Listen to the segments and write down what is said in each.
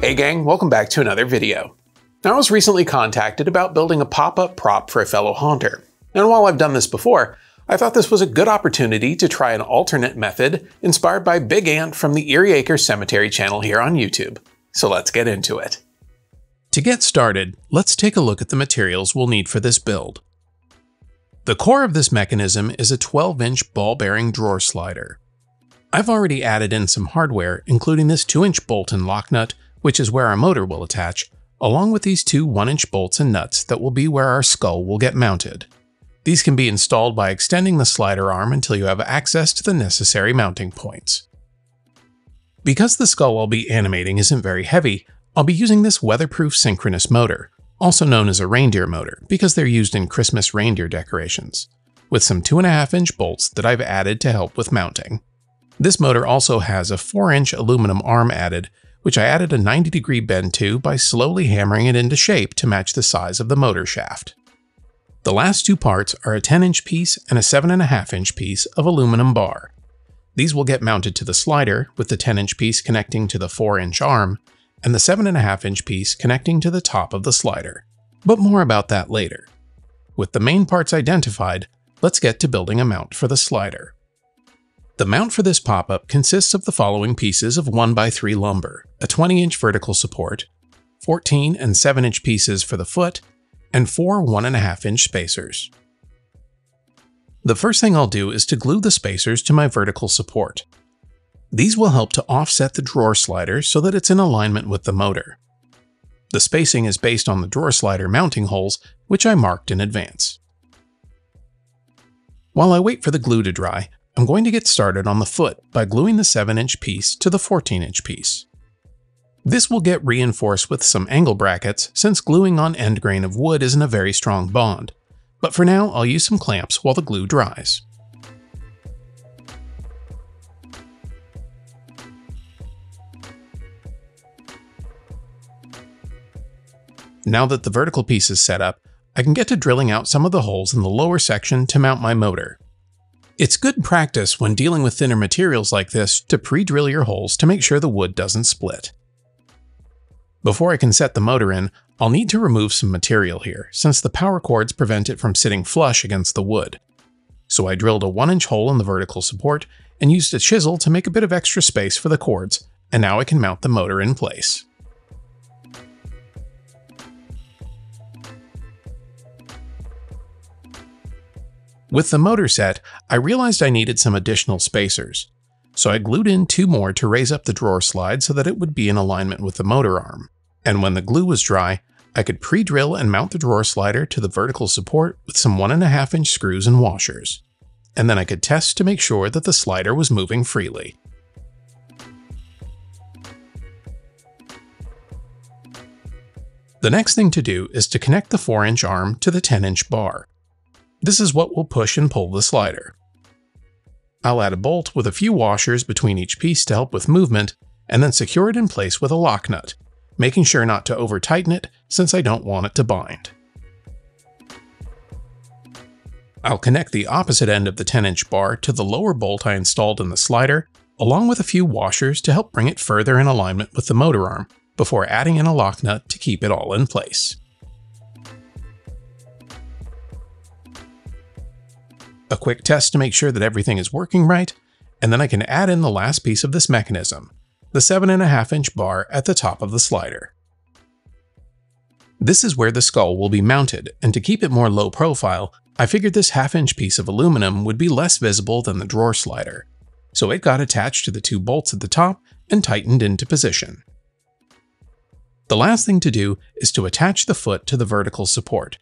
Hey gang, welcome back to another video. Now, I was recently contacted about building a pop-up prop for a fellow haunter, and while I've done this before, I thought this was a good opportunity to try an alternate method inspired by Big Ant from the Eerie Acres Cemetery channel here on YouTube. So let's get into it. To get started, let's take a look at the materials we'll need for this build. The core of this mechanism is a 12-inch ball-bearing drawer slider. I've already added in some hardware, including this 2-inch bolt and lock nut, which is where our motor will attach, along with these two 1-inch bolts and nuts that will be where our skull will get mounted. These can be installed by extending the slider arm until you have access to the necessary mounting points. Because the skull I'll be animating isn't very heavy, I'll be using this weatherproof synchronous motor, also known as a reindeer motor because they're used in Christmas reindeer decorations, with some 2.5-inch bolts that I've added to help with mounting. This motor also has a 4-inch aluminum arm added, which I added a 90-degree bend to by slowly hammering it into shape to match the size of the motor shaft. The last two parts are a 10-inch piece and a 7.5-inch piece of aluminum bar. These will get mounted to the slider, with the 10-inch piece connecting to the 4-inch arm, and the 7.5-inch piece connecting to the top of the slider. But more about that later. With the main parts identified, let's get to building a mount for the slider. The mount for this pop-up consists of the following pieces of 1x3 lumber, a 20-inch vertical support, 14 and 7-inch pieces for the foot, and 4 1.5-inch spacers. The first thing I'll do is to glue the spacers to my vertical support. These will help to offset the drawer slider so that it's in alignment with the motor. The spacing is based on the drawer slider mounting holes, which I marked in advance. While I wait for the glue to dry, I'm going to get started on the foot by gluing the 7-inch piece to the 14-inch piece. This will get reinforced with some angle brackets since gluing on end grain of wood isn't a very strong bond, but for now I'll use some clamps while the glue dries. Now that the vertical piece is set up, I can get to drilling out some of the holes in the lower section to mount my motor. It's good practice when dealing with thinner materials like this to pre-drill your holes to make sure the wood doesn't split. Before I can set the motor in, I'll need to remove some material here, since the power cords prevent it from sitting flush against the wood. So I drilled a 1-inch hole in the vertical support and used a chisel to make a bit of extra space for the cords, and now I can mount the motor in place. With the motor set, I realized I needed some additional spacers, so I glued in 2 more to raise up the drawer slide so that it would be in alignment with the motor arm. And when the glue was dry, I could pre-drill and mount the drawer slider to the vertical support with some 1.5-inch screws and washers. And then I could test to make sure that the slider was moving freely. The next thing to do is to connect the 4-inch arm to the 10-inch bar. This is what will push and pull the slider. I'll add a bolt with a few washers between each piece to help with movement, and then secure it in place with a lock nut, making sure not to over-tighten it since I don't want it to bind. I'll connect the opposite end of the 10-inch bar to the lower bolt I installed in the slider, along with a few washers to help bring it further in alignment with the motor arm, before adding in a lock nut to keep it all in place. A quick test to make sure that everything is working right, and then I can add in the last piece of this mechanism, the 7.5-inch bar at the top of the slider. This is where the skull will be mounted, and to keep it more low profile, I figured this 1/2-inch piece of aluminum would be less visible than the drawer slider, so it got attached to the 2 bolts at the top and tightened into position. The last thing to do is to attach the foot to the vertical support,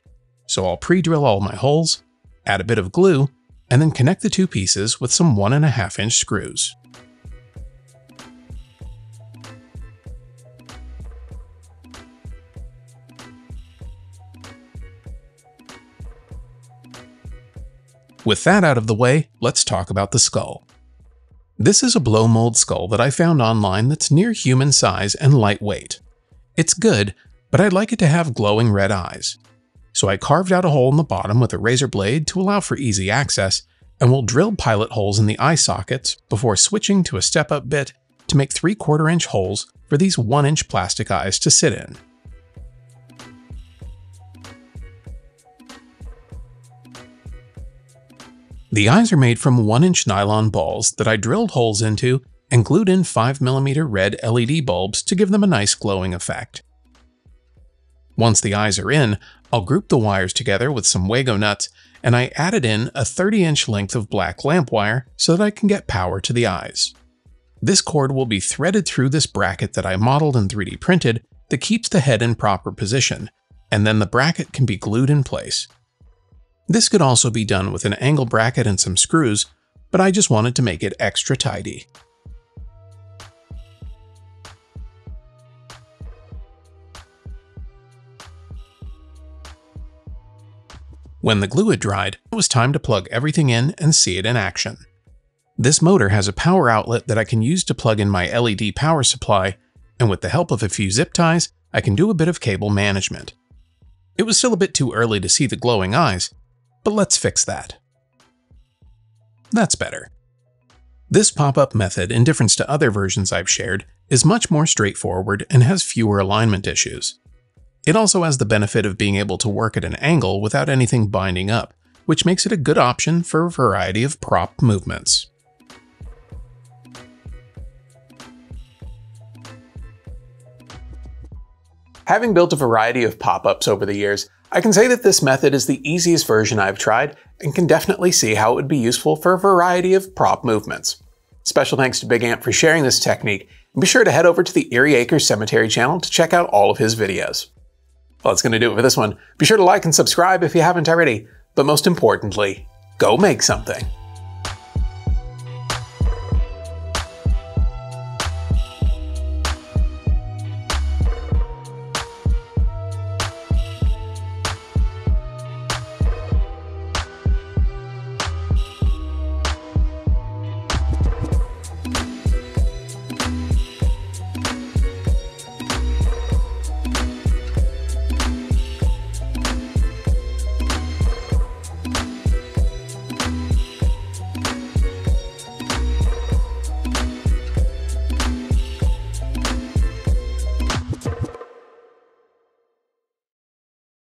so I'll pre-drill all my holes, add a bit of glue, and then connect the 2 pieces with some 1.5-inch screws. With that out of the way, let's talk about the skull. This is a blow mold skull that I found online that's near human size and lightweight. It's good, but I'd like it to have glowing red eyes. So I carved out a hole in the bottom with a razor blade to allow for easy access, and will drill pilot holes in the eye sockets before switching to a step-up bit to make 3/4 inch holes for these 1-inch plastic eyes to sit in. The eyes are made from 1-inch nylon balls that I drilled holes into and glued in 5mm red LED bulbs to give them a nice glowing effect. Once the eyes are in, I'll group the wires together with some Wago nuts, and I added in a 30-inch length of black lamp wire so that I can get power to the eyes. This cord will be threaded through this bracket that I modeled and 3D printed that keeps the head in proper position, and then the bracket can be glued in place. This could also be done with an angle bracket and some screws, but I just wanted to make it extra tidy. When the glue had dried, it was time to plug everything in and see it in action. This motor has a power outlet that I can use to plug in my LED power supply, and with the help of a few zip ties, I can do a bit of cable management. It was still a bit too early to see the glowing eyes, but let's fix that. That's better. This pop-up method, in difference to other versions I've shared, is much more straightforward and has fewer alignment issues. It also has the benefit of being able to work at an angle without anything binding up, which makes it a good option for a variety of prop movements. Having built a variety of pop-ups over the years, I can say that this method is the easiest version I've tried and can definitely see how it would be useful for a variety of prop movements. Special thanks to Big Ant for sharing this technique, and be sure to head over to the Eerie Acres Cemetery channel to check out all of his videos. Well, that's going to do it for this one. Be sure to like and subscribe if you haven't already, but most importantly, go make something.